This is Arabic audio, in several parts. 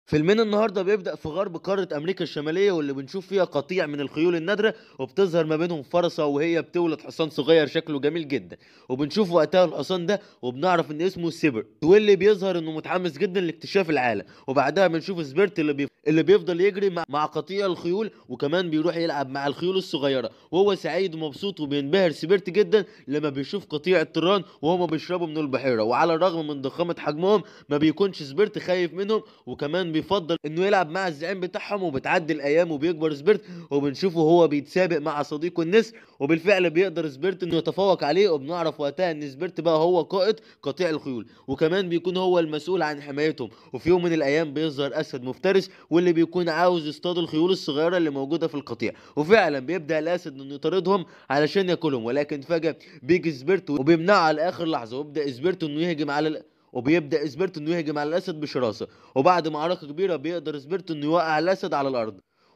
فيلمنا النهارده بيبدأ في غرب قارة أمريكا الشمالية واللي بنشوف فيها قطيع من الخيول النادرة وبتظهر ما بينهم فرسة وهي بتولد حصان صغير شكله جميل جدا. وبنشوف وقتها الحصان ده وبنعرف إن اسمه سيبر واللي بيظهر إنه متحمس جدا لاكتشاف العالم. وبعدها بنشوف سبيرت اللي بيفضل يجري مع قطيع الخيول وكمان بيروح يلعب مع الخيول الصغيرة وهو سعيد ومبسوط. وبينبهر سبيرت جدا لما بيشوف قطيع الطيران وهما بيشربوا من البحيرة، وعلى الرغم من ضخامة حجمهم ما بيكونش سبيرت خايف منهم، وكمان بيفضل انه يلعب مع الزعيم بتاعهم. وبتعدي الايام وبيكبر سبيرت وبنشوفه هو بيتسابق مع صديقه النسر، وبالفعل بيقدر سبيرت انه يتفوق عليه. وبنعرف وقتها ان سبيرت بقى هو قائد قطيع الخيول وكمان بيكون هو المسؤول عن حمايتهم. وفي يوم من الايام بيظهر اسد مفترس واللي بيكون عاوز يصطاد الخيول الصغيره اللي موجوده في القطيع، وفعلا بيبدا الاسد انه يطاردهم علشان ياكلهم. ولكن فجاه بيجي سبيرت وبيمنعه على اخر لحظه، ويبدا سبيرت انه يهجم على وبيبدأ سبيرتو انه يهجم على الاسد بشراسة. وبعد معركة كبيرة بيقدر سبيرتو انه يوقع الاسد على الارض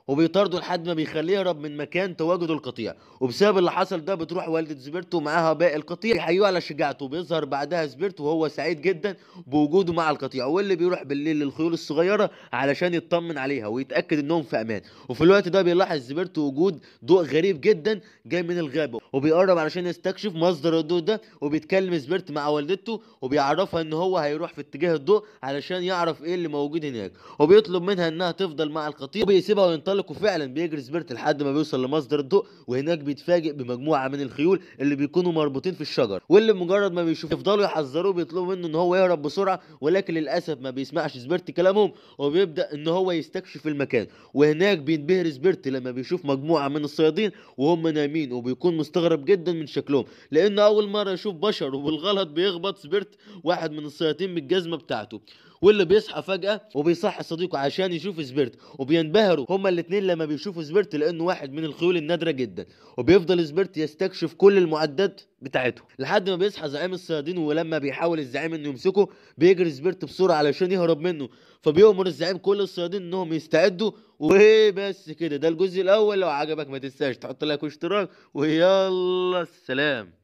وبيطارده لحد ما بيخليه يهرب من مكان تواجد القطيع. وبسبب اللي حصل ده بتروح والدة سبيرتو معاها باقي القطيع يحيوه على شجاعته. بيظهر بعدها سبيرتو وهو سعيد جدا بوجوده مع القطيع، واللي بيروح بالليل للخيول الصغيرة علشان يطمن عليها ويتأكد انهم في امان. وفي الوقت ده بيلاحظ سبيرتو وجود ضوء غريب جدا جاي من الغابة، وبيقرب علشان يستكشف مصدر الضوء ده. وبيتكلم سبيرت مع والدته وبيعرفها ان هو هيروح في اتجاه الضوء علشان يعرف ايه اللي موجود هناك، وبيطلب منها انها تفضل مع القطيع وبيسيبها وينطلق. وفعلا بيجري سبيرت لحد ما بيوصل لمصدر الضوء، وهناك بيتفاجئ بمجموعه من الخيول اللي بيكونوا مربوطين في الشجر، واللي مجرد ما بيشوفوا يفضلوا يحذروه بيطلبوا منه ان هو يهرب بسرعه. ولكن للاسف ما بيسمعش سبيرت كلامهم وبيبدا ان هو يستكشف المكان. وهناك بينبهر سبيرت لما بيشوف مجموعه من الصيادين وهم نايمين، وبيكون مستغرب جدا من شكلهم لانه اول مره يشوف بشر. وبالغلط بيخبط سبيرت واحد من الصيادين بالجزمه بتاعته، واللي بيصحى فجأة وبيصحي صديقه عشان يشوف سبيرت. وبينبهروا هما الاتنين لما بيشوفوا سبيرت لانه واحد من الخيول النادرة جدا. وبيفضل سبيرت يستكشف كل المعدات بتاعته لحد ما بيصحى زعيم الصيادين، ولما بيحاول الزعيم انه يمسكه بيجري سبيرت بسرعة علشان يهرب منه. فبيأمر الزعيم كل الصيادين انهم يستعدوا. وبس كده، ده الجزء الاول. لو عجبك ما تنساش تحط لايك واشتراك، ويلا السلام.